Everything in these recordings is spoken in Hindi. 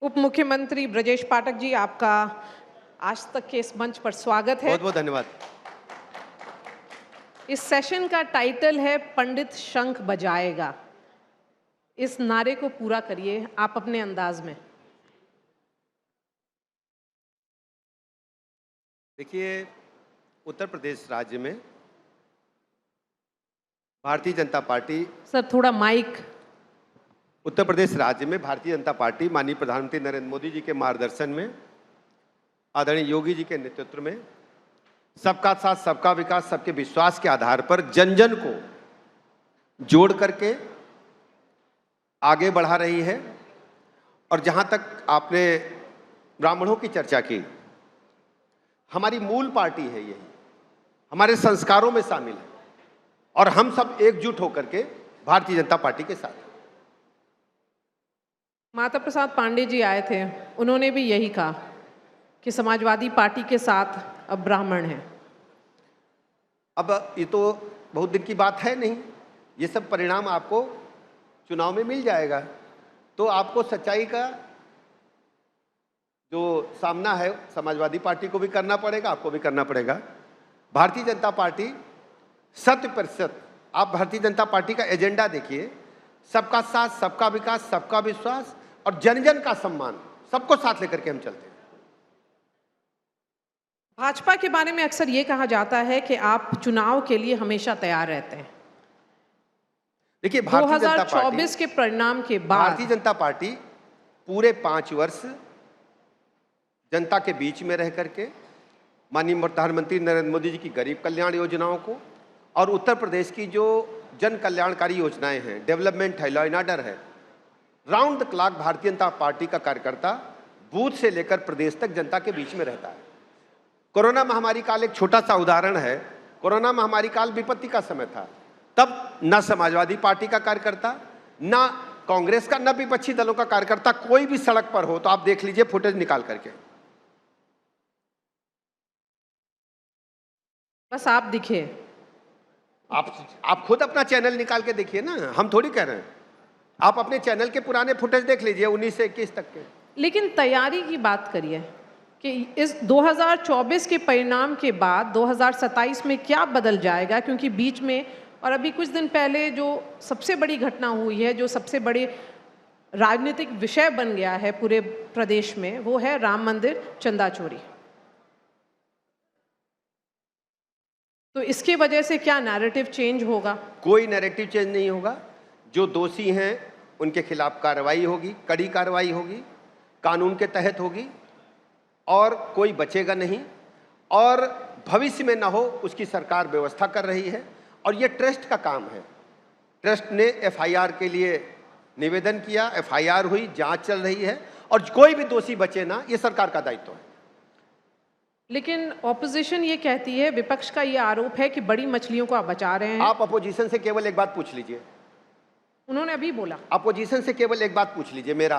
उप मुख्यमंत्री ब्रजेश पाठक जी, आपका आज तक के इस मंच पर स्वागत है। बहुत बहुत धन्यवाद। इस सेशन का टाइटल है पंडित शंख बजाएगा। इस नारे को पूरा करिए आप अपने अंदाज में। देखिए, उत्तर प्रदेश राज्य में भारतीय जनता पार्टी सर थोड़ा माइक। उत्तर प्रदेश राज्य में भारतीय जनता पार्टी माननीय प्रधानमंत्री नरेंद्र मोदी जी के मार्गदर्शन में, आदरणीय योगी जी के नेतृत्व में सबका साथ सबका विकास सबके विश्वास के आधार पर जन जन को जोड़ करके आगे बढ़ा रही है। और जहां तक आपने ब्राह्मणों की चर्चा की, हमारी मूल पार्टी है, यही हमारे संस्कारों में शामिल है और हम सब एकजुट होकर के भारतीय जनता पार्टी के साथ। माता प्रसाद पांडे जी आए थे, उन्होंने भी यही कहा कि समाजवादी पार्टी के साथ अब ब्राह्मण हैं। अब ये तो बहुत दिन की बात है नहीं, ये सब परिणाम आपको चुनाव में मिल जाएगा। तो आपको सच्चाई का जो सामना है समाजवादी पार्टी को भी करना पड़ेगा, आपको भी करना पड़ेगा। भारतीय जनता पार्टी 100%, आप भारतीय जनता पार्टी का एजेंडा देखिए, सबका साथ सबका विकास सबका विश्वास और जन जन का सम्मान, सबको साथ लेकर के हम चलते हैं। भाजपा के बारे में अक्सर ये कहा जाता है कि आप चुनाव के लिए हमेशा तैयार रहते हैं। देखिए, भारतीय जनता पार्टी 2024 के परिणाम के बाद भारतीय जनता पार्टी पूरे 5 वर्ष जनता के बीच में रह करके माननीय प्रधानमंत्री नरेंद्र मोदी जी की गरीब कल्याण योजनाओं को और उत्तर प्रदेश की जो जन कल्याणकारी योजनाएं हैं, डेवलपमेंट है, लॉ एंड ऑर्डर है, round the clock Bharatiya Janata party का कार्यकर्ता बूथ से लेकर प्रदेश तक जनता के बीच में रहता है। कोरोना महामारी काल एक छोटा सा उदाहरण है। कोरोना महामारी काल विपत्ति का समय था, तब न समाजवादी पार्टी का कार्यकर्ता, न कांग्रेस का, न विपक्षी दलों का कार्यकर्ता कोई भी सड़क पर हो तो आप देख लीजिए फुटेज निकाल करके, बस आप दिखे। आप खुद अपना चैनल निकाल के देखिए ना, हम थोड़ी कह रहे हैं। आप अपने चैनल के पुराने फुटेज देख लीजिए 19 से 21 तक के। लेकिन तैयारी की बात करिए कि इस 2024 के परिणाम के बाद 2027 में क्या बदल जाएगा, क्योंकि बीच में और अभी कुछ दिन पहले जो सबसे बड़ी घटना हुई है, जो सबसे बड़े राजनीतिक विषय बन गया है पूरे प्रदेश में, वो है राम मंदिर चंदा चोरी। तो इसके वजह से क्या नैरेटिव चेंज होगा? कोई नैरेटिव चेंज नहीं होगा। जो दोषी हैं उनके खिलाफ कार्रवाई होगी, कड़ी कार्रवाई होगी, कानून के तहत होगी और कोई बचेगा नहीं। और भविष्य में ना हो उसकी सरकार व्यवस्था कर रही है और ये ट्रस्ट का काम है। ट्रस्ट ने एफआईआर के लिए निवेदन किया, एफआईआर हुई, जांच चल रही है और कोई भी दोषी बचे ना, ये सरकार का दायित्व है। लेकिन ऑपोजिशन ये कहती है, विपक्ष का ये आरोप है कि बड़ी मछलियों को आप बचा रहे हैं। आप अपोजिशन से केवल एक बात पूछ लीजिए, उन्होंने अभी बोला, अपोजिशन से केवल एक बात पूछ लीजिए मेरा।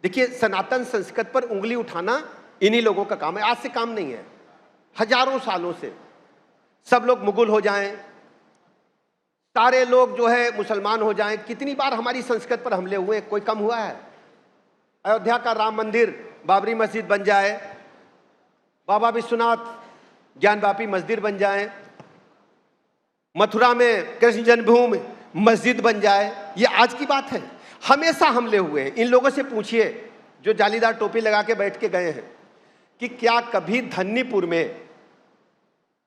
देखिए, सनातन संस्कृत पर उंगली उठाना इन्हीं लोगों का काम है, आज से काम नहीं है। हजारों सालों से सब लोग मुगल हो जाएं, सारे लोग जो है मुसलमान हो जाएं, कितनी बार हमारी संस्कृत पर हमले हुए, कोई कम हुआ है? अयोध्या का राम मंदिर, बाबरी मस्जिद बन जाए, बाबा विश्वनाथ ज्ञानवापी मस्जिद बन जाए, मथुरा में कृष्ण जन्मभूमि मस्जिद बन जाए, ये आज की बात है? हमेशा हमले हुए हैं। इन लोगों से पूछिए जो जालीदार टोपी लगा के बैठ के गए हैं कि क्या कभी धन्नीपुर में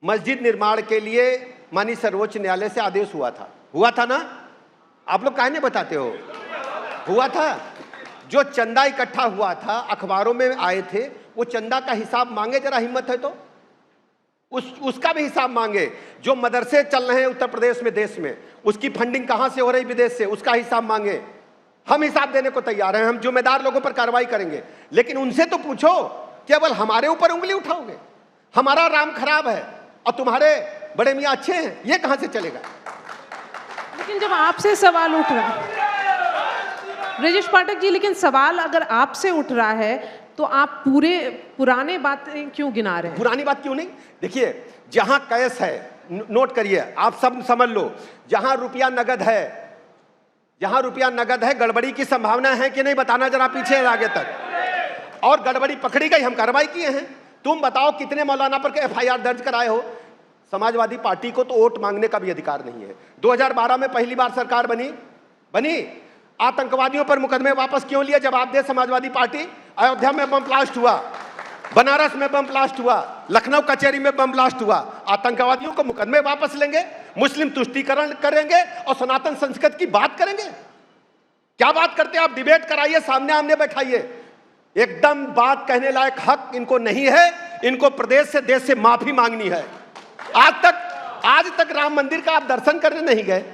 मस्जिद निर्माण के लिए माननीय सर्वोच्च न्यायालय से आदेश हुआ था? हुआ था ना? आप लोग काहे नहीं बताते हो? हुआ था। जो चंदा इकट्ठा हुआ था, अखबारों में आए थे, वो चंदा का हिसाब मांगे, जरा हिम्मत है तो उसका भी हिसाब मांगे। जो मदरसे चल रहे हैं उत्तर प्रदेश में, देश में, उसकी फंडिंग कहां से हो रही विदेश से, उसका हिसाब मांगे। हम हिसाब देने को तैयार हैं, हम जिम्मेदार लोगों पर कार्रवाई करेंगे। लेकिन उनसे तो पूछो, केवल हमारे ऊपर उंगली उठाओगे? हमारा राम खराब है और तुम्हारे बड़े मियाँ अच्छे हैं, ये कहां से चलेगा? लेकिन जब आपसे सवाल उठ रहा है ब्रजेश पाठक जी, लेकिन सवाल अगर आपसे उठ रहा है तो आप पुराने बातें क्यों गिना रहे हैं? पुरानी बात क्यों नहीं? देखिए, जहां कैश है, नोट करिए, आप सब समझ लो, जहां रुपया नगद है जहां रुपया नगद है, गड़बड़ी की संभावना है कि नहीं, बताना जरा पीछे आगे तक। और गड़बड़ी पकड़ी गई, हम कार्रवाई किए हैं। तुम बताओ कितने मौलाना पर एफआईआर दर्ज कराए हो। समाजवादी पार्टी को तो वोट मांगने का भी अधिकार नहीं है। 2012 में पहली बार सरकार बनी आतंकवादियों पर मुकदमे वापस क्यों लिए? जवाब दे समाजवादी पार्टी। अयोध्या में बम ब्लास्ट हुआ, बनारस में बम ब्लास्ट हुआ, लखनऊ कचहरी में बम ब्लास्ट हुआ। आतंकवादियों को मुकदमे वापस लेंगे, मुस्लिम तुष्टीकरण करेंगे और सनातन संस्कृत की बात करेंगे। क्या बात करते हैं आप? डिबेट कराइए, सामने आमने बैठाइए। एकदम बात कहने लायक हक इनको नहीं है। इनको प्रदेश से, देश से माफी मांगनी है। आज तक राम मंदिर का आप दर्शन करने नहीं गए।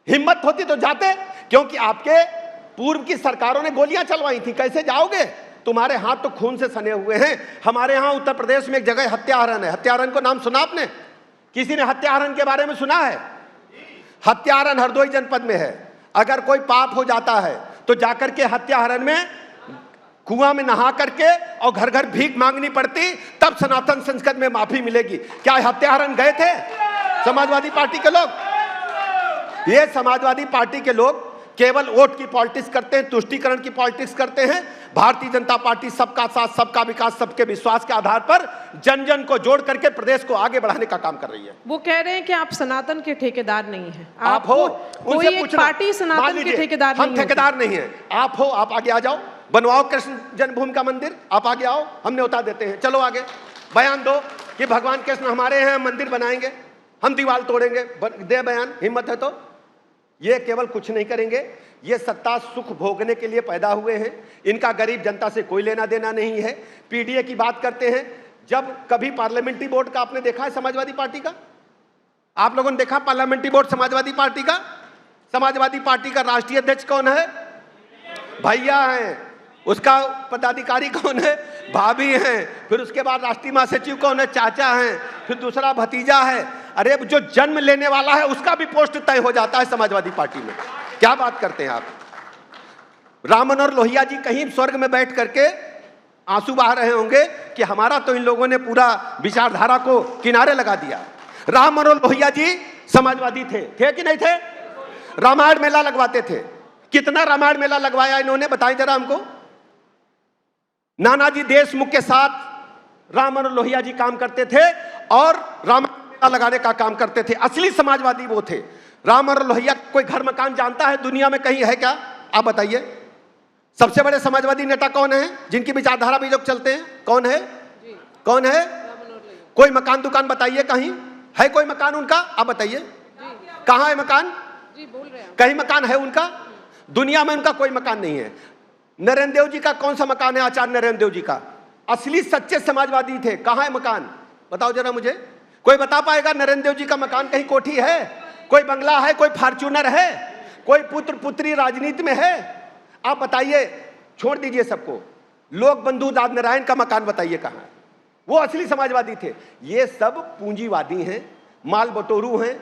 हिम्मत होती तो जाते, क्योंकि आपके पूर्व की सरकारों ने गोलियां चलवाई थी। कैसे जाओगे? तुम्हारे हाथ तो खून से सने हुए हैं। हमारे यहां उत्तर प्रदेश में एक जगह हत्यारण है। हत्यारण को नाम सुना आपने? किसी ने हत्यारण के बारे में सुना है? हत्यारण हरदोई जनपद में है। अगर कोई पाप हो जाता है तो जाकर के हत्यारण में कुआं में नहा करके और घर घर भीख मांगनी पड़ती, तब सनातन संस्कृत में माफी मिलेगी। क्या हत्यारण गए थे समाजवादी पार्टी के लोग? ये समाजवादी पार्टी के लोग केवल वोट की पॉलिटिक्स करते हैं, तुष्टीकरण की पॉलिटिक्स करते हैं। भारतीय जनता पार्टी सबका साथ, सबका विकास, सबके विश्वास के आधार पर जन जन को जोड़ करके प्रदेश को आगे बढ़ाने का काम कर रही है। वो कह रहे हैं कि आप सनातन के ठेकेदार नहीं हैं। आप हो, कोई एक पार्टी सनातन के ठेकेदार नहीं है। हम ठेकेदार नहीं है, आप हो। आप आगे आ जाओ, बनवाओ कृष्ण जन्मभूमि का मंदिर। आप आगे आओ, हम न्योता देते हैं। चलो आगे बयान दो कि भगवान कृष्ण हमारे हैं, हम मंदिर बनाएंगे, हम दीवार तोड़ेंगे। दे बयान, हिम्मत है तो। ये केवल कुछ नहीं करेंगे। ये सत्ता सुख भोगने के लिए पैदा हुए हैं। इनका गरीब जनता से कोई लेना देना नहीं है। पीडीए की बात करते हैं। जब कभी पार्लियामेंट्री बोर्ड का आपने देखा है समाजवादी पार्टी का? आप लोगों ने देखा पार्लियामेंट्री बोर्ड समाजवादी पार्टी का? समाजवादी पार्टी का राष्ट्रीय अध्यक्ष कौन है? भैया हैं। उसका पदाधिकारी कौन है? भाभी हैं। फिर उसके बाद राष्ट्रीय महासचिव कौन है? चाचा हैं। फिर दूसरा भतीजा है। अरे जो जन्म लेने वाला है उसका भी पोस्ट तय हो जाता है समाजवादी पार्टी में। क्या बात करते हैं आप? राम मनोहर लोहिया जी कहीं स्वर्ग में बैठ करके आंसू बहा रहे होंगे कि हमारा तो इन लोगों ने पूरा विचारधारा को किनारे लगा दिया। राम मनोहर लोहिया जी समाजवादी थे कि नहीं थे? रामायण मेला लगवाते थे। कितना रामायण मेला लगवाया इन्होंने, बताएं जरा हमको। नानाजी देशमुख के साथ राम मनोहर लोहिया जी काम करते थे और रामायण मेला लगाने का काम करते थे। असली समाजवादी वो थे। राम मनोहर लोहिया कोई घर मकान जानता है दुनिया में कहीं है क्या? आप बताइए। सबसे बड़े समाजवादी नेता कौन है जिनकी विचारधारा भी लोग चलते हैं? कौन है? कौन है? कोई मकान दुकान बताइए, कहीं है कोई मकान उनका? आप बताइए कहाँ है मकान? जी बोल रहे हैं। कहीं मकान है उनका? दुनिया में उनका कोई मकान नहीं है। नरेंद्र देव जी का कौन सा मकान है? आचार्य नरेंद्र देव जी का। असली सच्चे समाजवादी थे। कहाँ है मकान? बताओ जरा मुझे। कोई बता पाएगा नरेंद्र देव जी का मकान? कहीं कोठी है? कोई बंगला है? कोई फॉर्च्यूनर है? कोई पुत्र पुत्री राजनीति में है? आप बताइए। छोड़ दीजिए सबको। लोक बंधु दाद नारायण का मकान बताइए कहाँ है? वो असली समाजवादी थे। ये सब पूंजीवादी हैं, माल बटोरू हैं।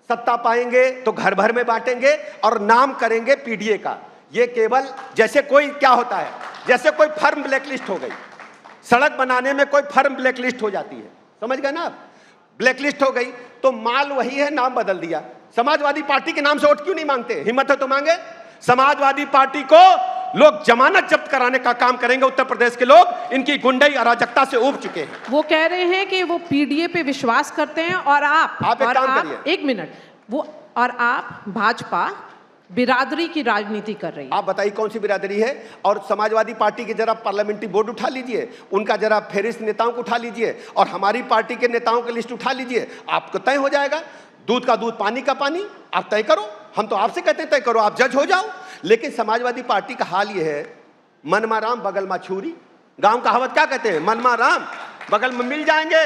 सत्ता पाएंगे तो घर भर में बांटेंगे और नाम करेंगे पीडीए का। ये केवल जैसे कोई क्या होता है, जैसे कोई फर्म ब्लैकलिस्ट हो गई। सड़क बनाने में कोई फर्म ब्लैकलिस्ट हो जाती है, समझ गए ना आप? ब्लैकलिस्ट हो गई तो माल वही है, नाम बदल दिया। समाजवादी पार्टी के नाम से वोट क्यों नहीं मांगते? हिम्मत है तो मांगे। समाजवादी पार्टी को लोग जमानत जब्त कराने का काम करेंगे। उत्तर प्रदेश के लोग इनकी गुंडाई अराजकता से ऊब चुके हैं। वो कह रहे हैं कि वो पीडीए पे विश्वास करते हैं और आप एक काम करिए। एक मिनट। वो और आप भाजपा बिरादरी की राजनीति कर रही है। आप बताइए कौन सी बिरादरी है? और समाजवादी पार्टी के जरा पार्लियामेंट्री बोर्ड उठा लीजिए, उनका जरा फेरिस्त नेताओं को उठा लीजिए और हमारी पार्टी के नेताओं की लिस्ट उठा लीजिए। आपको तय हो जाएगा। दूध का दूध, पानी का पानी। आप तय करो। हम तो आपसे कहते हैं तय करो, आप जज हो जाओ। लेकिन समाजवादी पार्टी का हाल यह है, मनमा राम बगल में छुरी। गांव कहावत क्या कहते हैं? मनमा राम बगल में मिल जाएंगे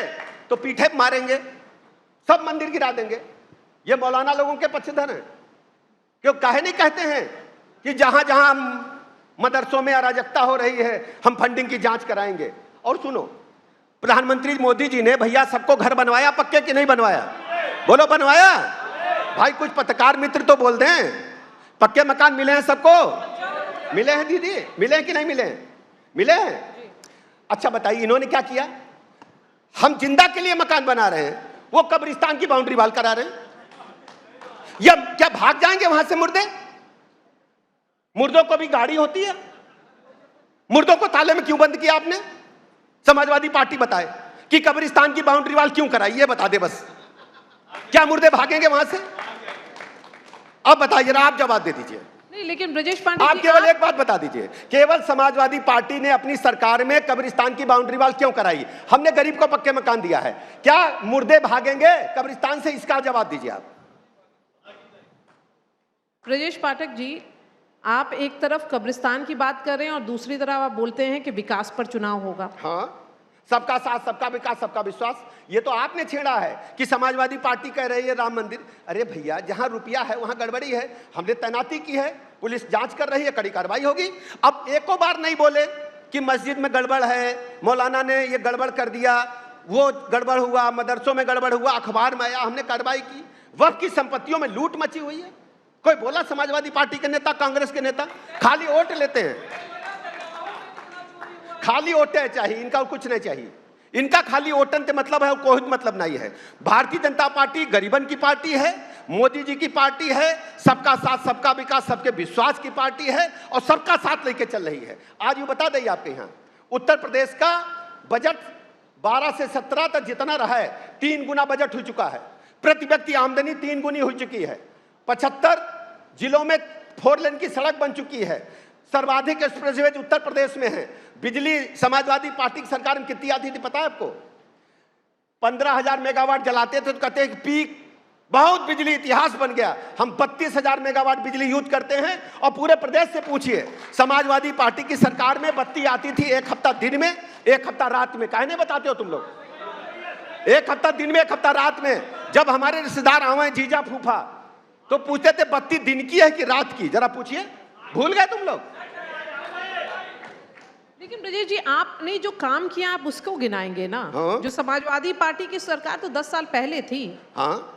तो पीठे मारेंगे, सब मंदिर गिरा देंगे। ये मौलाना लोगों के पक्षधर हैं। क्यों काहे नहीं कहते हैं कि जहां जहां मदरसों में अराजकता हो रही है हम फंडिंग की जांच कराएंगे? और सुनो, प्रधानमंत्री मोदी जी ने भैया सबको घर बनवाया पक्के कि नहीं बनवाया? बोलो बनवाया? भाई कुछ पत्रकार मित्र तो बोल दें, पक्के मकान मिले हैं सबको? मिले हैं दीदी? मिले हैं कि नहीं मिले हैं? मिले हैं। अच्छा बताइए इन्होंने क्या किया? हम जिंदा के लिए मकान बना रहे हैं, वो कब्रिस्तान की बाउंड्री वाल करा रहे हैं। या क्या भाग जाएंगे वहां से मुर्दे? मुर्दों को भी गाड़ी होती है? मुर्दों को ताले में क्यों बंद किया आपने? समाजवादी पार्टी बताए कि कब्रिस्तान की बाउंड्री वॉल क्यों कराई, ये बता दे बस। क्या मुर्दे भागेंगे वहां से? अब बताइए ना, आप जवाब दे दीजिए। नहीं, लेकिन ब्रजेश पांडे आप जी, केवल एक बात बता दीजिए, केवल समाजवादी पार्टी ने अपनी सरकार में कब्रिस्तान की बाउंड्री वॉल क्यों कराई? हमने गरीब को पक्के मकान दिया है, क्या मुर्दे भागेंगे कब्रिस्तान से? इसका जवाब दीजिए आप। ब्रजेश पाठक जी, आप एक तरफ कब्रिस्तान की बात कर रहे हैं और दूसरी तरफ आप बोलते हैं कि विकास पर चुनाव होगा। हाँ, सबका साथ, सबका विकास, सबका विश्वास, ये तो आपने छेड़ा है कि समाजवादी पार्टी कह रही है राम मंदिर। अरे भैया, जहां रुपया है वहां गड़बड़ी है, हमने तैनाती की है, पुलिस जांच कर रही है, कड़ी कार्रवाई होगी। अब एको बार नहीं बोले कि मस्जिद में गड़बड़ है, मौलाना ने ये गड़बड़ कर दिया, वो गड़बड़ हुआ, मदरसों में गड़बड़ हुआ, अखबार में आया, हमने कार्रवाई की। वक्फ की संपत्तियों में लूट मची हुई है, कोई बोला? समाजवादी पार्टी के नेता, कांग्रेस के नेता खाली वोट लेते हैं, खाली वोटें चाहिए, इनका कुछ नहीं चाहिए। इनका खाली वोटन से मतलब है, कोई मतलब नहीं है। भारतीय जनता पार्टी गरीबन की पार्टी है, मोदी जी की पार्टी है, सबका साथ, सबका विकास, सबके विश्वास की पार्टी है और सबका साथ लेके चल रही है। आज ये बता दें आपके यहाँ उत्तर प्रदेश का बजट 12 से 17 तक जितना रहा है, 3 गुना बजट हो चुका है। प्रति व्यक्ति आमदनी 3 गुनी हो चुकी है। 75 जिलों में 4 लेन की सड़क बन चुकी है। सर्वाधिक एक्सप्रेसवे उत्तर प्रदेश में है। बिजली समाजवादी पार्टी की सरकार में कितनी आती थी पता है आपको? 15,000 मेगावाट जलाते थे तो कहते हैं पीक, बहुत बिजली, इतिहास बन गया। हम 32,000 मेगावाट बिजली यूज करते हैं और पूरे प्रदेश से पूछिए, समाजवादी पार्टी की सरकार में बत्ती आती थी 1 हफ्ता दिन में, 1 हफ्ता रात में। काहे नहीं बताते हो तुम लोग? 1 हफ्ता दिन में, 1 हफ्ता रात में। जब हमारे रिश्तेदार आवे, जीजा फूफा, तो पूछते थे बत्ती दिन की है कि रात की, जरा पूछिए, भूल गए तुम लोग? लेकिन ब्रजेश जी, आपने जो काम किया आप उसको गिनाएंगे ना? हाँ। जो समाजवादी पार्टी की सरकार तो 10 साल पहले थी। हाँ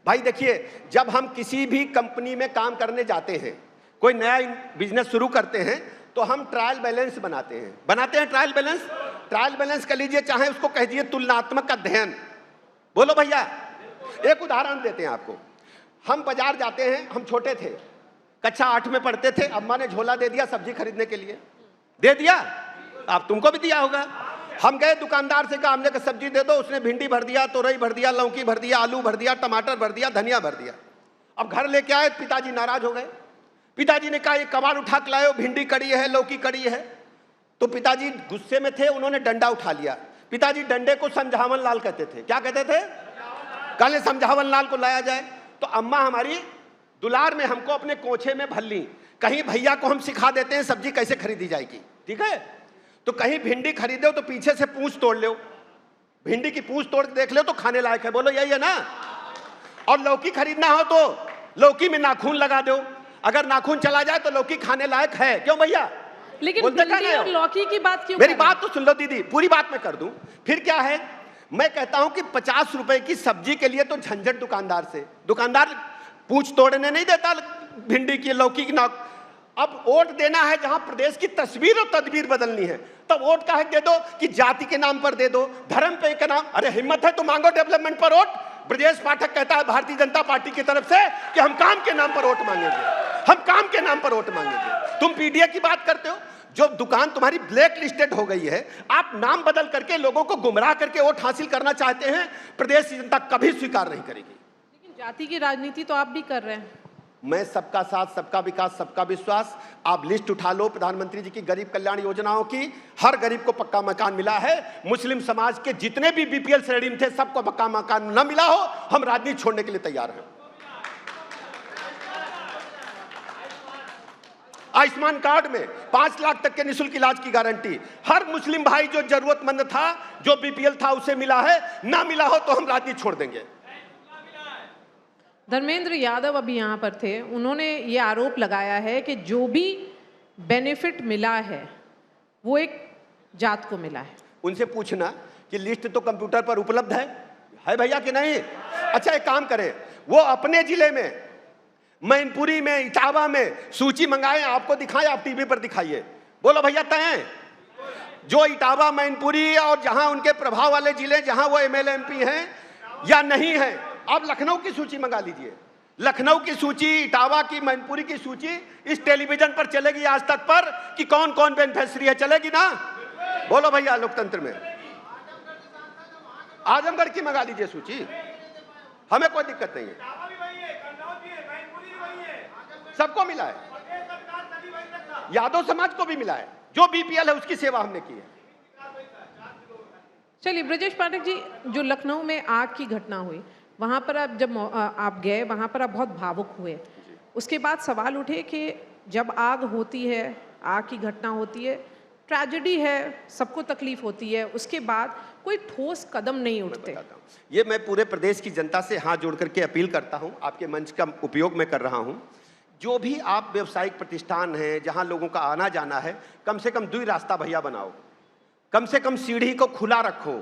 भाई, देखिए, जब हम किसी भी कंपनी में काम करने जाते हैं, कोई नया बिजनेस शुरू करते हैं, तो हम ट्रायल बैलेंस बनाते हैं ट्रायल बैलेंस। ट्रायल बैलेंस कर लीजिए, चाहे उसको कह दीजिए तुलनात्मक अध्ययन। बोलो भैया, एक उदाहरण देते हैं आपको। हम बाजार जाते हैं, हम छोटे थे, कक्षा 8 में पढ़ते थे, अम्मा ने झोला दे दिया सब्जी खरीदने के लिए, दे दिया, आप तुमको भी दिया होगा। हम गए दुकानदार से कहा, हमने कहा सब्जी दे दो, उसने भिंडी भर दिया, तोरई भर दिया, लौकी भर दिया, आलू भर दिया, टमाटर भर दिया, धनिया भर दिया। अब घर लेके आए, पिताजी नाराज हो गए। पिताजी ने कहा ये कबाड़ उठा के लाए हो, भिंडी कड़ी है, लौकी कड़ी है। तो पिताजी गुस्से में थे, उन्होंने डंडा उठा लिया। पिताजी डंडे को समझावन लाल कहते थे। क्या कहते थे? कल समझावन लाल को लाया जाए। तो अम्मा हमारी दुलार में हमको अपने कोछे में भर ली, कहीं भैया को हम सिखा देते हैं सब्जी कैसे खरीदी जाएगी, ठीक है? तो कहीं भिंडी खरीदो तो पीछे से पूंछ तोड़ लो, भिंडी की पूंछ तोड़ के देख लो तो खाने लायक है, बोलो यही है ना? और लौकी खरीदना हो तो लौकी में नाखून लगा दो, अगर नाखून चला जाए तो लौकी खाने लायक है, क्यों भैया? लेकिन भिंडी और लौकी की बात क्यों? मेरी बात तो सुन लो दीदी, पूरी बात मैं कर दूं, फिर क्या है? मैं कहता हूं कि 50 रुपए की सब्जी के लिए तो झंझट दुकानदार से। दुकानदार पूंछ तोड़ने नहीं देता भिंडी की, लौकी की नाक। अब वोट देना है जहां प्रदेश की तस्वीर और तदबीर बदलनी है, तब वोट का हक दे दो कि जाति के नाम पर दे दो, धर्म पे के नाम। अरे हिम्मत है तो मांगो डेवलपमेंट पर वोट। ब्रजेश पाठक कहता है भारतीय जनता पार्टी की तरफ से कि हम काम के नाम पर वोट मांगेंगे, हम काम के नाम पर वोट मांगेंगे। तुम पीडीए की बात करते हो, जो दुकान तुम्हारी ब्लैक लिस्टेड हो गई है, आप नाम बदल करके लोगों को गुमराह करके वोट हासिल करना चाहते हैं, प्रदेश की जनता कभी स्वीकार नहीं करेगी। लेकिन जाति की राजनीति तो आप भी कर रहे हैं। मैं सबका साथ, सबका विकास, सबका विश्वास। आप लिस्ट उठा लो प्रधानमंत्री जी की गरीब कल्याण योजनाओं की, हर गरीब को पक्का मकान मिला है। मुस्लिम समाज के जितने भी बीपीएल श्रेणी में थे सबको पक्का मकान न मिला हो, हम राजनीति छोड़ने के लिए तैयार हैं। आयुष्मान कार्ड में 5 लाख तक के निःशुल्क इलाज की गारंटी, हर मुस्लिम भाई जो जरूरतमंद था, जो बीपीएल था, उसे मिला है। ना मिला हो तो हम राजनीति छोड़ देंगे। धर्मेंद्र यादव अभी यहाँ पर थे, उन्होंने ये आरोप लगाया है कि जो भी बेनिफिट मिला है वो एक जात को मिला है। उनसे पूछना कि लिस्ट तो कंप्यूटर पर उपलब्ध है भैया कि नहीं? अच्छा एक काम करें, वो अपने जिले में, मैनपुरी में, इटावा में सूची मंगाएं, आपको दिखाएं, आप टीवी पर दिखाइए। बोलो भैया तय जो इटावा, मैनपुरी और जहां उनके प्रभाव वाले जिले, जहां वो एमएलए एमपी हैं या नहीं है, आप लखनऊ की सूची मंगा लीजिए, लखनऊ की सूची, इटावा की, मैनपुरी की सूची इस टेलीविजन पर चलेगी आज तक पर कि कौन कौन बेनिफिशियरी है, चलेगी ना? बोलो भैया, लोकतंत्र में आजमगढ़ की मंगा लीजिए सूची, हमें कोई दिक्कत नहीं है, सबको मिला है, यादव समाज को भी मिला है, जो बीपीएल है उसकी सेवा हमने की है। चलिए ब्रजेश पाठक जी, जो लखनऊ में आग की घटना हुई, वहाँ पर आप जब आप गए, वहाँ पर आप बहुत भावुक हुए। उसके बाद सवाल उठे कि जब आग होती है, आग की घटना होती है, ट्रेजेडी है, सबको तकलीफ होती है, उसके बाद कोई ठोस कदम नहीं उठते। ये मैं पूरे प्रदेश की जनता से हाथ जोड़ करके अपील करता हूँ, आपके मंच का उपयोग मैं कर रहा हूँ। जो भी आप व्यवसायिक प्रतिष्ठान हैं जहाँ लोगों का आना जाना है, कम से कम 2 रास्ता भैया बनाओ, कम से कम सीढ़ी को खुला रखो,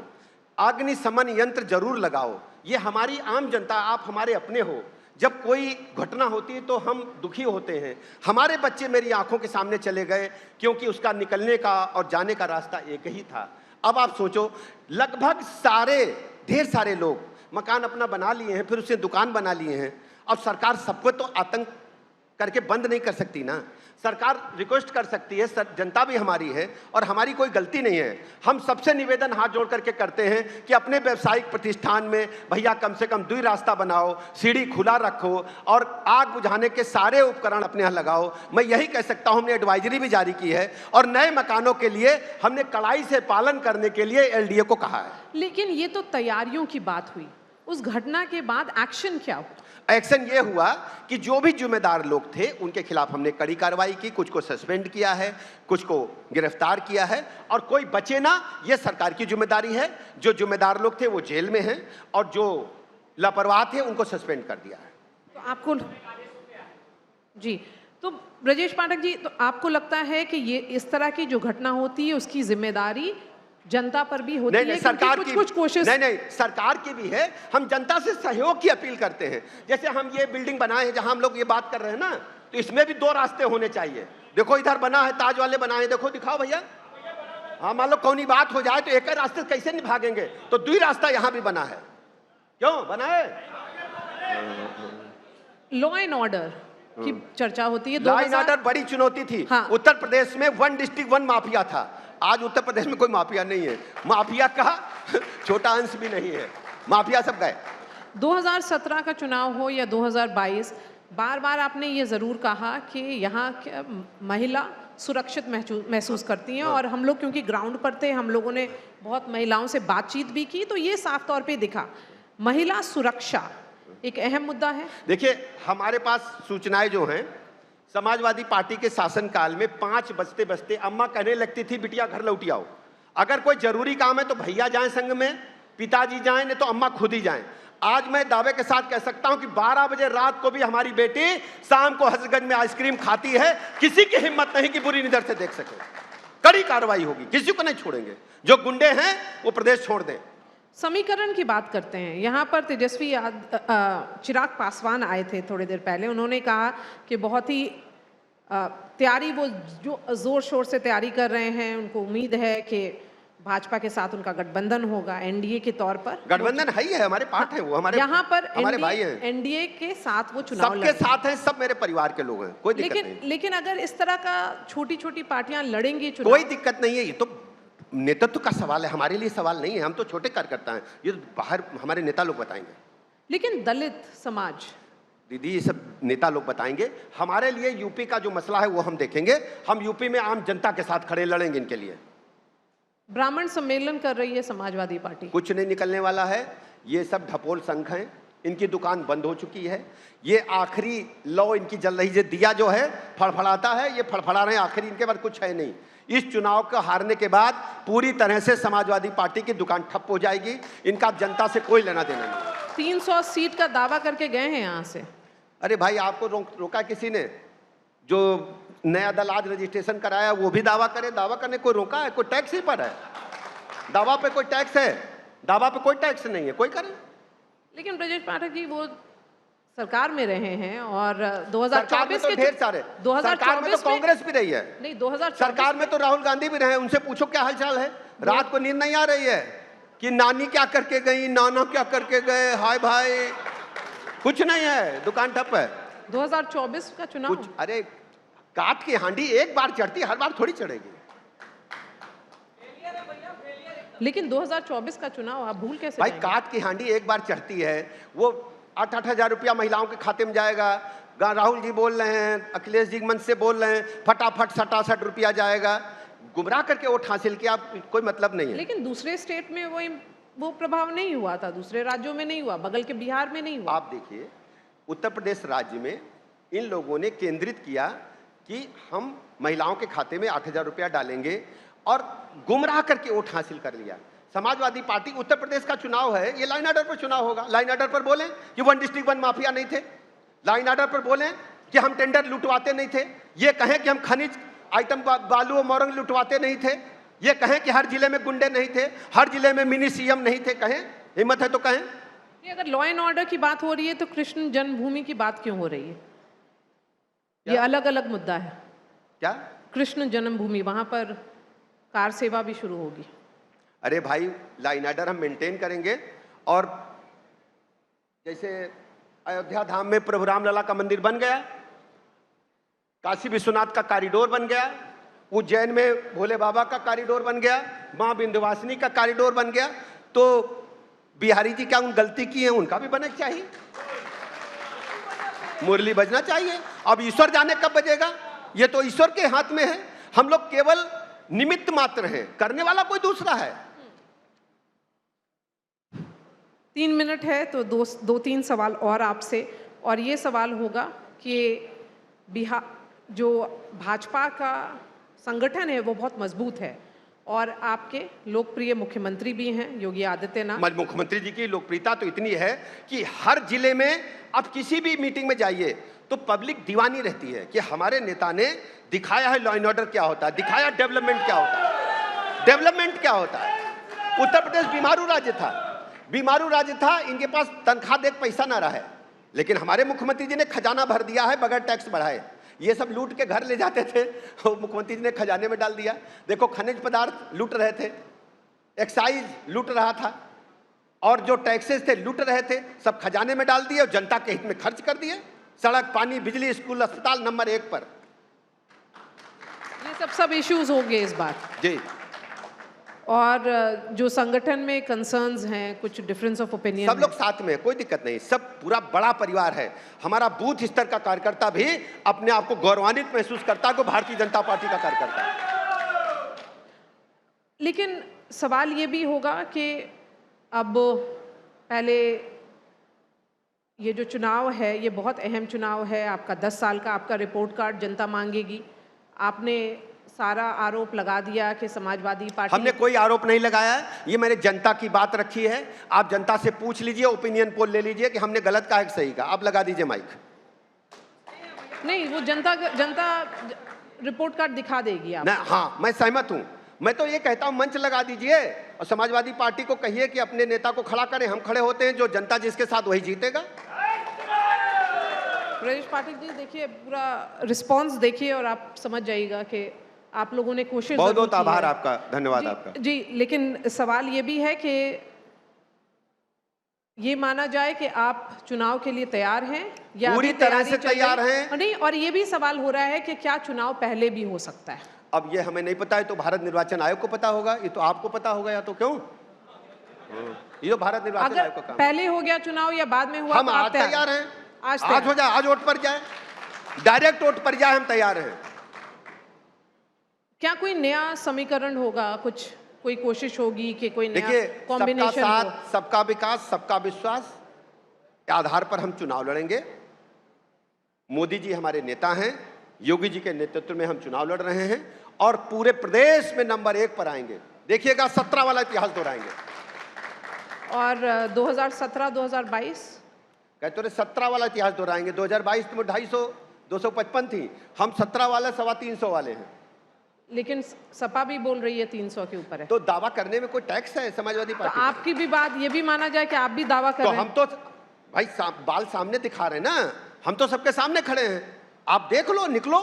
अग्निशमन यंत्र जरूर लगाओ। ये हमारी आम जनता, आप हमारे अपने हो, जब कोई घटना होती है तो हम दुखी होते हैं। हमारे बच्चे मेरी आंखों के सामने चले गए क्योंकि उसका निकलने का और जाने का रास्ता एक ही था। अब आप सोचो, लगभग ढेर सारे लोग मकान अपना बना लिए हैं, फिर उससे दुकान बना लिए हैं। अब सरकार सबको तो आतंक करके बंद नहीं कर सकती ना, सरकार रिक्वेस्ट कर सकती है, जनता भी हमारी है और हमारी कोई गलती नहीं है। हम सबसे निवेदन हाथ जोड़ करके करते हैं कि अपने व्यावसायिक प्रतिष्ठान में भैया कम से कम 2 रास्ता बनाओ, सीढ़ी खुला रखो और आग बुझाने के सारे उपकरण अपने यहाँ लगाओ। मैं यही कह सकता हूँ, हमने एडवाइजरी भी जारी की है और नए मकानों के लिए हमने कड़ाई से पालन करने के लिए एलडीए को कहा है। लेकिन ये तो तैयारियों की बात हुई, उस घटना के बाद एक्शन क्या हुआ? एक्शन ये हुआ कि जो भी जिम्मेदार लोग थे उनके खिलाफ हमने कड़ी कार्रवाई की, कुछ को सस्पेंड किया है, कुछ को गिरफ्तार किया है और कोई बचे ना, ये सरकार की जिम्मेदारी है। जो जिम्मेदार लोग थे वो जेल में हैं और जो लापरवाह थे उनको सस्पेंड कर दिया है। तो आपको जी, तो ब्रजेश पाठक जी, तो आपको लगता है कि ये इस तरह की जो घटना होती है उसकी जिम्मेदारी जनता पर भी होती है? सरकार की कुछ कोशिश नहीं, सरकार की भी है। हम जनता से सहयोग की अपील करते हैं। जैसे हम ये बिल्डिंग बनाए हैं जहां हम लोग ये बात कर रहे हैं ना, तो इसमें भी 2 रास्ते होने चाहिए। देखो इधर बना है, ताज वाले बनाए, देखो दिखाओ भैया। हाँ, मान लो कौनी बात हो जाए तो एक रास्ते कैसे नहीं भागेंगे, तो 2 रास्ता यहां भी बना है। क्यों बना है? लॉ एंड ऑर्डर की चर्चा होती है। लॉ एंड ऑर्डर बड़ी चुनौती थी। हाँ। उत्तर प्रदेश में 1 डिस्ट्रिक्ट 1 माफिया था। आज उत्तर प्रदेश में कोई माफिया नहीं है, माफिया का छोटा अंश भी नहीं है, माफिया सब गए। 2017 का चुनाव हो या 2022, बार बार आपने ये ज़रूर कहा कि यहाँ महिला सुरक्षित महसूस करती हैं। और हम लोग क्योंकि ग्राउंड पर थे, हम लोगों ने बहुत महिलाओं से बातचीत भी की, तो ये साफ तौर पे दिखा महिला सुरक्षा एक अहम मुद्दा है। देखिए, हमारे पास सूचनाएं जो हैं, समाजवादी पार्टी के शासनकाल में 5 बजते बजते अम्मा कहने लगती थी बिटिया घर लौटी आओ। अगर कोई जरूरी काम है तो भैया जाएं संग में, पिताजी जाएं, नहीं तो अम्मा खुद ही जाएं। आज मैं दावे के साथ कह सकता हूं कि 12 बजे रात को भी हमारी बेटी शाम को हजरतगंज में आइसक्रीम खाती है। किसी की हिम्मत नहीं कि बुरी नजर से देख सके। कड़ी कार्रवाई होगी, किसी को नहीं छोड़ेंगे। जो गुंडे हैं वो प्रदेश छोड़ दें। समीकरण की बात करते हैं, यहाँ पर तेजस्वी चिराग पासवान आए थे थोड़ी देर पहले। उन्होंने कहा कि बहुत ही तैयारी, वो जो जोर शोर से तैयारी कर रहे हैं, उनको उम्मीद है कि भाजपा के साथ उनका गठबंधन होगा एनडीए के तौर पर। गठबंधन है ही है, हमारे पार्ट है, वो हमारे यहाँ पर हमारे भाई हैं। एनडीए के साथ वो चुनाव सबके साथ हैं, सब मेरे परिवार के लोग हैं, कोई दिक्कत नहीं। लेकिन अगर इस तरह का छोटी छोटी पार्टियां लड़ेंगी चुनाव, कोई दिक्कत नहीं है। ये तो नेतृत्व का सवाल है, हमारे लिए सवाल नहीं है। हम तो छोटे कार्यकर्ता हैं, ये तो बाहर हमारे नेता लोग बताएंगे। लेकिन दलित समाज, दीदी, ये सब नेता लोग बताएंगे। हमारे लिए यूपी का जो मसला है वो हम देखेंगे। हम यूपी में आम जनता के साथ खड़े लड़ेंगे इनके लिए। ब्राह्मण सम्मेलन कर रही है समाजवादी पार्टी, कुछ नहीं निकलने वाला है। ये सब ढपोल संघ हैं, इनकी दुकान बंद हो चुकी है। ये आखिरी लौ इनकी जल रही है। दिया जो है फड़फड़ाता है, ये फड़फड़ा रहे हैं, आखिरी इनके बाद कुछ है नहीं। इस चुनाव को हारने के बाद पूरी तरह से समाजवादी पार्टी की दुकान ठप हो जाएगी। इनका जनता से कोई लेना देना नहीं। 300 सीट का दावा करके गए हैं यहाँ से। अरे भाई, आपको रोका किसी ने? जो नया दल आज रजिस्ट्रेशन कराया वो भी दावा करे। दावा करने कोई रोका है? कोई टैक्स ही पर है? दावा पे कोई टैक्स है? दावा पे कोई टैक्स नहीं है, कोई करे। लेकिन ब्रजेश पाठक जी वो सरकार में रहे हैं और 2024 तो ढेर सारे, 2024 में तो कांग्रेस भी रही है। नहीं, 2024 सरकार में तो राहुल गांधी भी रहे। उनसे पूछो क्या हालचाल है। रात को नींद नहीं आ रही है कि नानी क्या करके गई, नाना क्या करके गए। हाय भाई, कुछ नहीं है, दुकान ठप है। 2024 का चुनाव। कुछ, अरे काट की हांडी एक बार चढ़ती, हर बार थोड़ी चढ़ेगी। लेकिन 2024 का चुनाव आप भूल कैसे भाई जाएंगे? काट की हांडी एक बार चढ़ती है, वो 8-8 हजार रुपया महिलाओं के खाते में जाएगा। राहुल जी बोल रहे हैं, अखिलेश जी मंच से बोल रहे हैं, फटाफट 67 रुपया जाएगा। गुमराह करके वोट हासिल किया, कोई मतलब नहीं है। लेकिन दूसरे स्टेट में वो प्रभाव नहीं हुआ था, दूसरे राज्यों में नहीं हुआ, बगल के बिहार में नहीं हुआ। आप देखिए, उत्तर प्रदेश राज्य में इन लोगों ने केंद्रित किया कि हम महिलाओं के खाते में 8,000 रुपया डालेंगे और गुमराह करके वोट हासिल कर लिया। समाजवादी पार्टी, उत्तर प्रदेश का चुनाव है, ये लाइन ऑर्डर पर चुनाव होगा। लाइन ऑर्डर पर बोलें कि 1 डिस्ट्रिक्ट 1 माफिया नहीं थे, लाइन ऑर्डर पर बोलें कि हम टेंडर लुटवाते नहीं थे, ये कहें कि हम खनिज आइटम बालू और मोरंग लुटवाते नहीं थे, ये कहें कि हर जिले में गुंडे नहीं थे, हर जिले में मिनी सीएम नहीं थे, कहें, हिम्मत है तो कहें। ये अगर लॉ एंड ऑर्डर की बात हो रही है तो कृष्ण जन्मभूमि की बात क्यों हो रही है? ये अलग अलग मुद्दा है। क्या? कृष्ण जन्मभूमि, वहां पर कार सेवा भी शुरू होगी। अरे भाई, लाइन ऑर्डर हम मेंटेन करेंगे। और जैसे अयोध्या धाम में प्रभु रामलला का मंदिर बन गया, काशी विश्वनाथ का कॉरिडोर बन गया, उज्जैन में भोले बाबा का कॉरिडोर बन गया, मां विंध्यवासिनी का कॉरिडोर बन गया, तो बिहारी जी क्या उन गलती की है, उनका भी बनना चाहिए, मुरली बजना चाहिए। अब ईश्वर जाने कब बजेगा, ये तो ईश्वर के हाथ में है। हम लोग केवल निमित्त मात्र हैं, करने वाला कोई दूसरा है। 3 मिनट है तो दो तीन सवाल और आपसे। और ये सवाल होगा कि बिहार, जो भाजपा का संगठन है वो बहुत मजबूत है और आपके लोकप्रिय मुख्यमंत्री भी हैं योगी आदित्यनाथ। मुख्यमंत्री जी की लोकप्रियता तो इतनी है कि हर जिले में आप किसी भी मीटिंग में जाइए तो पब्लिक दीवानी रहती है कि हमारे नेता ने दिखाया है लॉ एंड ऑर्डर क्या होता है, दिखाया डेवलपमेंट क्या होता है, डेवलपमेंट क्या होता है। उत्तर प्रदेश बीमारू राज्य था, बीमारू राज्य था, इनके पास तनख्वाह देख पैसा ना रहा है, लेकिन हमारे मुख्यमंत्री जी ने खजाना भर दिया है बगैर टैक्स बढ़ाए। ये सब लूट के घर ले जाते थे, वो मुख्यमंत्री जी ने खजाने में डाल दिया। देखो, खनिज पदार्थ लूट रहे थे, एक्साइज लूट रहा था, और जो टैक्सेस थे लूट रहे थे, सब खजाने में डाल दिए और जनता के हित में खर्च कर दिए। सड़क, पानी, बिजली, स्कूल, अस्पताल नंबर 1 पर। ये सब इश्यूज होंगे इस बार जी। और जो संगठन में कंसर्न्स हैं, कुछ डिफरेंस ऑफ ओपिनियन, सब लोग साथ में, कोई दिक्कत नहीं, सब पूरा बड़ा परिवार है। हमारा बूथ स्तर का कार्यकर्ता भी अपने आप को गौरवान्वित महसूस करता है कि भारतीय जनता पार्टी का कार्यकर्ता है। लेकिन सवाल ये भी होगा कि अब पहले ये जो चुनाव है ये बहुत अहम चुनाव है, आपका 10 साल का आपका रिपोर्ट कार्ड जनता मांगेगी। आपने सारा आरोप लगा दिया कि समाजवादी पार्टी, हमने कोई आरोप नहीं लगाया है, ये मैंने जनता की बात रखी है। आप जनता से पूछ लीजिए, ओपिनियन पोल ले लीजिए कि हमने गलत कहा है कि सही कहा। आप लगा दीजिए माइक। नहीं, वो जनता रिपोर्ट कार्ड दिखा देगी आप। हाँ, मैं सहमत हूं। मैं तो ये कहता हूं मंच लगा दीजिए और समाजवादी पार्टी को कहिए कि अपने नेता को खड़ा करें। हम खड़े होते हैं, जो जनता जिसके साथ वही जीतेगा। ब्रजेश पाटिल जी, देखिए पूरा रिस्पांस देखिए और आप समझ जाइएगा कि आप लोगों ने कोशिश बहुत जरूर बहुत की आभार है। आपका, धन्यवाद जी, आपका। जी, लेकिन सवाल ये भी है कि ये माना जाए कि आप चुनाव के लिए तैयार हैं या पूरी अभी तरह तैयारी से चल रही? तैयार हैं। नहीं, और ये भी सवाल हो रहा है कि क्या चुनाव पहले भी हो सकता है? अब ये हमें नहीं पता है, तो भारत निर्वाचन आयोग को पता होगा, ये तो आपको पता होगा, या तो क्यों? ये तो भारत निर्वाचन अगर आयोग का काम। पहले हो गया चुनाव या बाद में हुआ हम तो आज आप तैयार हैं, आज आज हो जाए, आज वोट पर जाए, डायरेक्ट वोट पर जाए, हम तैयार हैं। क्या कोई नया समीकरण होगा, कुछ कोई कोशिश होगी कि कोई नया देखिए, सबका कॉम्बिनेशन साथ, सबका विकास, सबका विश्वास के आधार पर हम चुनाव लड़ेंगे। मोदी जी हमारे नेता हैं, योगी जी के नेतृत्व में हम चुनाव लड़ रहे हैं और पूरे प्रदेश में नंबर 1 पर आएंगे। देखिएगा, 17 वाला इतिहास दोहराएंगे। और 2017-2022 कहते रहे 17 वाला इतिहास दोहराएंगे। 2022 में 250, 255 थी, हम 17 वाले, 325 वाले हैं। लेकिन सपा भी बोल रही है 300 के ऊपर है। तो दावा करने में कोई टैक्स है समाजवादी तो पार्टी? आपकी भी बात ये भी माना जाए कि आप भी दावा कर तो रहे हम हैं? तो भाई बाल सामने दिखा रहे हैं ना, हम तो सबके सामने खड़े हैं। आप देख लो, निकलो,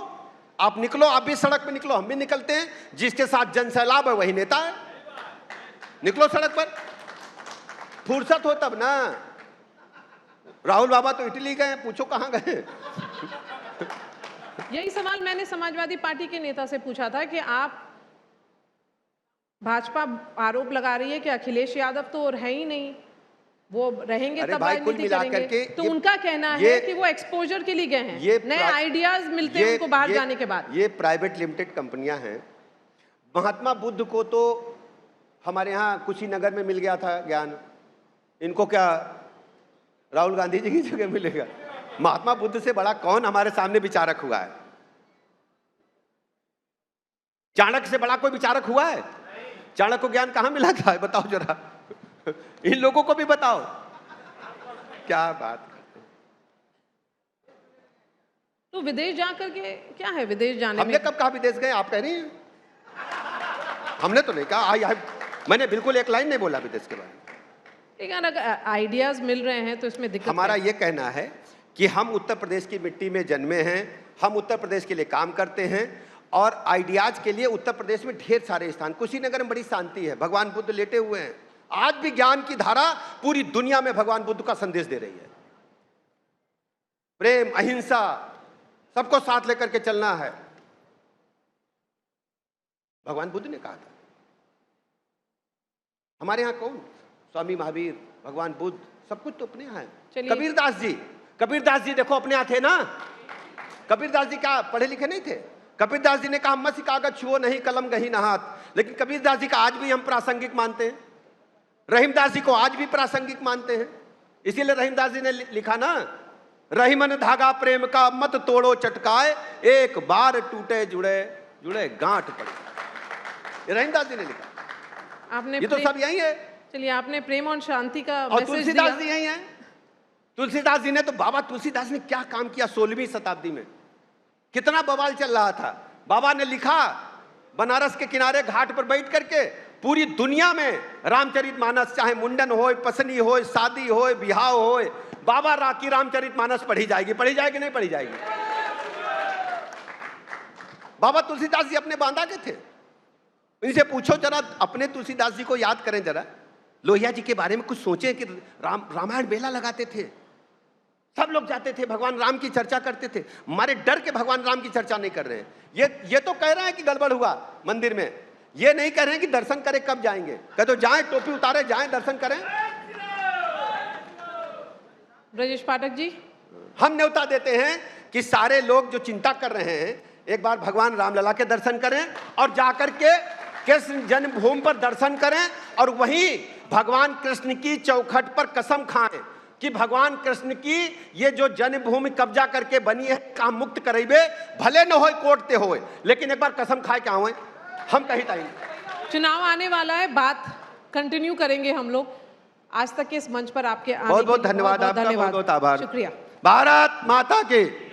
आप निकलो, आप भी सड़क पे निकलो, हम भी निकलते हैं। जिसके साथ जन सैलाब है वही नेता है। निकलो सड़क पर, फुर्सत हो तब ना। राहुल बाबा तो इटली गए, पूछो कहाँ गए। यही सवाल मैंने समाजवादी पार्टी के नेता से पूछा था कि आप, भाजपा आरोप लगा रही है कि अखिलेश यादव तो रहे ही नहीं, वो रहेंगे अरे तब भाई, कुल राजनीति मिला करेंगे। करके तो ये- उनका कहना ये- है कि वो एक्सपोजर के लिए गए हैं, ये नए आइडियाज मिलते हैं उनको बाहर जाने के बाद। ये प्राइवेट लिमिटेड कंपनियां हैं। महात्मा बुद्ध को तो हमारे यहाँ कुशीनगर में मिल गया था ज्ञान, इनको क्या राहुल गांधी जी की जगह मिलेगा? महात्मा बुद्ध से बड़ा कौन हमारे सामने विचारक हुआ है? चाणक्य से बड़ा कोई विचारक हुआ है? चाणक्य को ज्ञान कहाँ मिला था, बताओ जरा। इन लोगों को भी बताओ, क्या बात करते हैं। तो विदेश जाकर के क्या है, विदेश जाने हमने में कब कहा विदेश गए? आप कह रही हैं। हमने तो नहीं कहा, मैंने बिल्कुल एक लाइन नहीं बोला विदेश के बारे में। लेकिन अगर आइडियाज मिल रहे हैं तो इसमें दिक्कत हमारा क्या है? ये कहना है कि हम उत्तर प्रदेश की मिट्टी में जन्मे हैं, हम उत्तर प्रदेश के लिए काम करते हैं और आइडियाज के लिए उत्तर प्रदेश में ढेर सारे स्थान। कुशीनगर में बड़ी शांति है, भगवान बुद्ध लेटे हुए हैं। आज भी ज्ञान की धारा पूरी दुनिया में भगवान बुद्ध का संदेश दे रही है। प्रेम, अहिंसा, सबको साथ लेकर के चलना है, भगवान बुद्ध ने कहा था। हमारे यहाँ कौन? स्वामी महावीर, भगवान बुद्ध, सब कुछ तो अपने यहाँ है। चलिए। कबीरदास जी देखो अपने यहाँ थे ना। कबीरदास जी क्या पढ़े लिखे नहीं थे? कबीरदास जी ने कहा मसी कागज छुओ नहीं, कलम गही न हाथ। लेकिन कबीरदास जी का आज भी हम प्रासंगिक मानते हैं। रहीमदास जी को आज भी प्रासंगिक मानते हैं। इसीलिए रहीमदास जी ने लिखा ना, रहीमन धागा प्रेम का मत तोड़ो चटकाए, एक बार टूटे जुड़े जुड़े गांठ पड़े। रहीमदास जी ने लिखा। आपने ये तो सब यही है। चलिए, आपने प्रेम और शांति का और मैसेज तुलसीदास दिया। जी यही हैं। तुलसीदास जी ने तो, बाबा तुलसीदास ने क्या काम किया 16वीं शताब्दी में, कितना बवाल चल रहा था। बाबा ने लिखा बनारस के किनारे घाट पर बैठ करके, पूरी दुनिया में रामचरितमानस, चाहे मुंडन हो, पसनी हो, शादी हो, बिहाव हो, बाबा की रामचरितमानस पढ़ी जाएगी। पढ़ी जाएगी नहीं पढ़ी जाएगी? बाबा तुलसीदास जी अपने बांदा के थे। इनसे पूछो जरा, अपने तुलसीदास जी को याद करें जरा, लोहिया जी के बारे में कुछ सोचें कि रामायण मेला लगाते थे, सब लोग जाते थे, भगवान राम की चर्चा करते थे। हमारे डर के भगवान राम की चर्चा नहीं कर रहे हैं। ये तो कह रहे हैं कि गड़बड़ हुआ मंदिर में, ये नहीं कह रहे हैं कि दर्शन करें कब जाएंगे। कह तो जाएं, टोपी उतारे जाएं, दर्शन करें। ब्रजेश पाठक जी, हम न्योता देते हैं कि सारे लोग जो चिंता कर रहे हैं, एक बार भगवान रामलला के दर्शन करें और जाकर के कृष्ण जन्मभूमि पर दर्शन करें और वहीं भगवान कृष्ण की चौखट पर कसम खाएं कि भगवान कृष्ण की ये जो जन्मभूमि कब्जा करके बनी है, काम मुक्त करेबे, भले न होए कोटते होए, लेकिन एक बार कसम खाए क्या हुए, हम कहीं ताई। चुनाव आने वाला है, बात कंटिन्यू करेंगे हम लोग। आज तक के इस मंच पर आपके आने बहुत बहुत के लिए धन्यवाद आपका, बहुत बहुत आभार। शुक्रिया। भारत माता की